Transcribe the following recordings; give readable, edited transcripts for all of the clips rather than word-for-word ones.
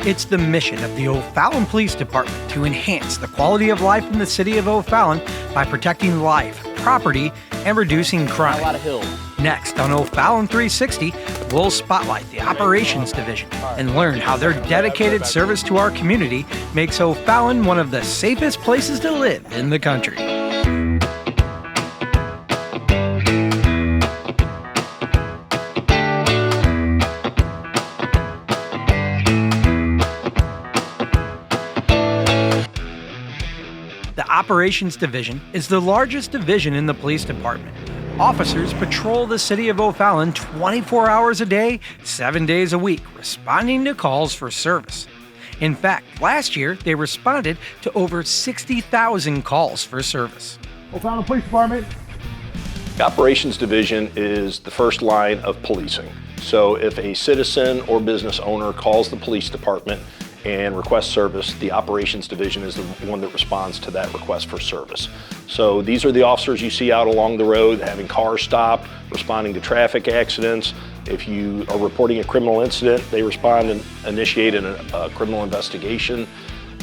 It's the mission of the O'Fallon Police Department to enhance the quality of life in the city of O'Fallon by protecting life, property, and reducing crime. A lot of hills. Next on O'Fallon 360, we'll spotlight the Operations Division and learn how their dedicated service to our community makes O'Fallon one of the safest places to live in the country. The Operations Division is the largest division in the police department. Officers patrol the city of O'Fallon 24 hours a day, 7 days a week, responding to calls for service. In fact, last year they responded to over 60,000 calls for service. O'Fallon Police Department. The Operations Division is the first line of policing. So if a citizen or business owner calls the police department and requests service, the Operations Division is the one that responds to that request for service. So these are the officers you see out along the road having cars stopped, responding to traffic accidents. If you are reporting a criminal incident, they respond and initiate a criminal investigation.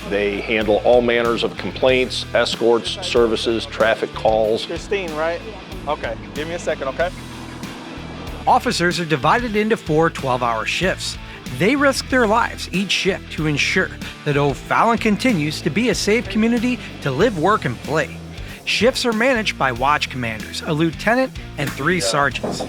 They handle all manners of complaints, escorts, services, traffic calls. Christine, right? Okay, give me a second, okay? Officers are divided into 4 12-hour shifts. They risk their lives each shift to ensure that O'Fallon continues to be a safe community to live, work, and play. Shifts are managed by watch commanders, a lieutenant, and 3 sergeants.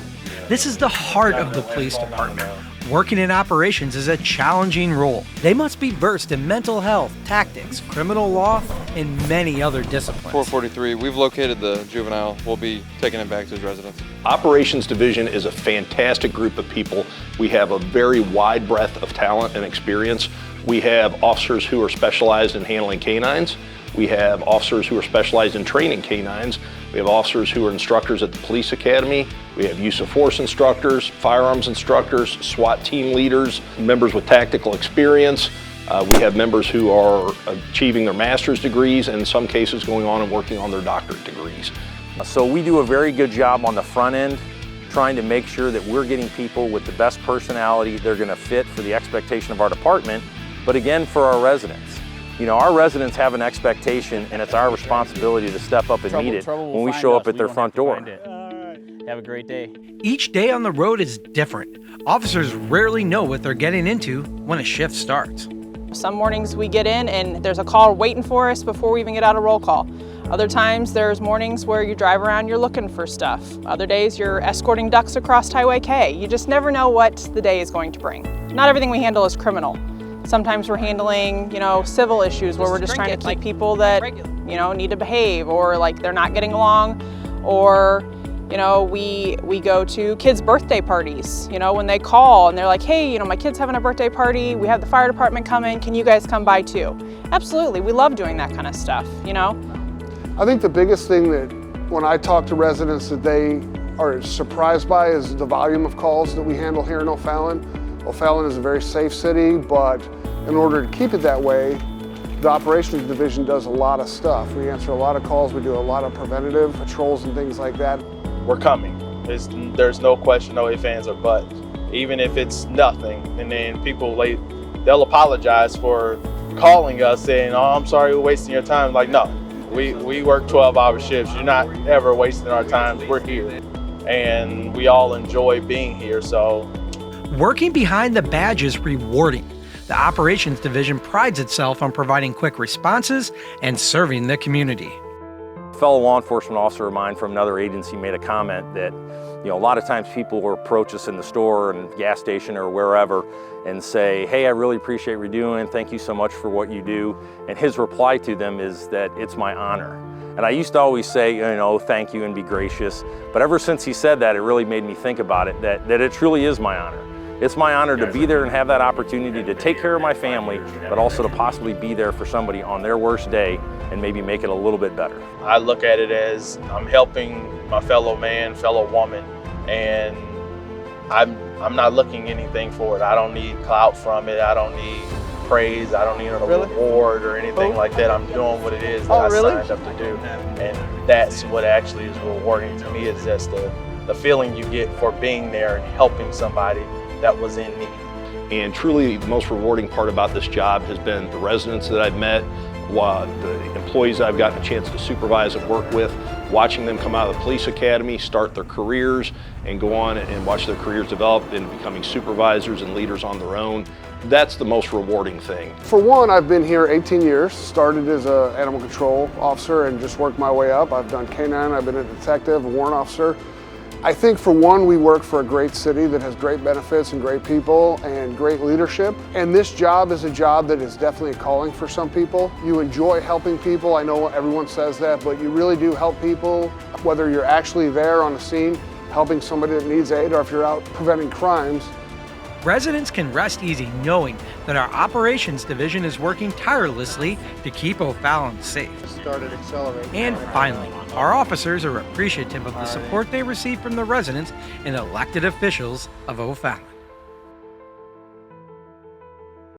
This is the heart of the police department. Working in operations is a challenging role. They must be versed in mental health, tactics, criminal law, and many other disciplines. 443, we've located the juvenile. We'll be taking him back to his residence. Operations Division is a fantastic group of people. We have a very wide breadth of talent and experience. We have officers who are specialized in handling canines. We have officers who are specialized in training canines. We have officers who are instructors at the police academy. We have use of force instructors, firearms instructors, SWAT team leaders, members with tactical experience. We have members who are achieving their master's degrees and in some cases going on and working on their doctorate degrees. So we do a very good job on the front end, trying to make sure that we're getting people with the best personality. They're going to fit for the expectation of our department, but again, for our residents. You know, our residents have an expectation, and it's our responsibility to step up and meet it when we show up at their front door. Have a great day. Each day on the road is different. Officers rarely know what they're getting into when a shift starts. Some mornings we get in and there's a call waiting for us before we even get out of roll call. Other times there's mornings where you drive around, you're looking for stuff. Other days you're escorting ducks across Highway K. You just never know what the day is going to bring. Not everything we handle is criminal. Sometimes we're handling, civil issues where we're just trying to keep people that, need to behave, or like they're not getting along, or, we go to kids' birthday parties, when they call and they're like, hey, my kid's having a birthday party, we have the fire department coming, can you guys come by too? Absolutely, we love doing that kind of stuff, I think the biggest thing that when I talk to residents that they are surprised by is the volume of calls that we handle here in O'Fallon. O'Fallon is a very safe city, but in order to keep it that way, the Operations Division does a lot of stuff. We answer a lot of calls, we do a lot of preventative patrols and things like that. We're coming. There's no question, no ifs, ands, or buts. Even if it's nothing, and then people, they'll apologize for calling us saying, oh, I'm sorry we're wasting your time. Like, no, we work 12-hour shifts. You're not ever wasting our time. We're here, and we all enjoy being here, so. Working behind the badge is rewarding. The Operations Division prides itself on providing quick responses and serving the community. A fellow law enforcement officer of mine from another agency made a comment that, a lot of times people will approach us in the store and gas station or wherever and say, hey, I really appreciate what you're doing. Thank you so much for what you do. And his reply to them is that it's my honor. And I used to always say, thank you and be gracious. But ever since he said that, it really made me think about it, that it truly is my honor. It's my honor to be there and have that opportunity to take care of my family, but also to possibly be there for somebody on their worst day and maybe make it a little bit better. I look at it as I'm helping my fellow man, fellow woman, and I'm not looking anything for it. I don't need clout from it. I don't need praise. I don't need an award or anything like that. I'm doing what it is that I signed up to do, and that's what actually is rewarding to me. Is just the feeling you get for being there and helping somebody that was in need. And truly the most rewarding part about this job has been the residents that I've met, the employees I've gotten a chance to supervise and work with, watching them come out of the police academy, start their careers, and go on and watch their careers develop into becoming supervisors and leaders on their own. That's the most rewarding thing. For one, I've been here 18 years, started as an animal control officer and just worked my way up. I've done canine, I've been a detective, a warrant officer. I think for one, we work for a great city that has great benefits and great people and great leadership. And this job is a job that is definitely a calling for some people. You enjoy helping people. I know everyone says that, but you really do help people, whether you're actually there on the scene, helping somebody that needs aid, or if you're out preventing crimes. Residents can rest easy knowing that our operations division is working tirelessly to keep O'Fallon safe. And finally, our officers are appreciative of the support they receive from the residents and elected officials of O'Fallon.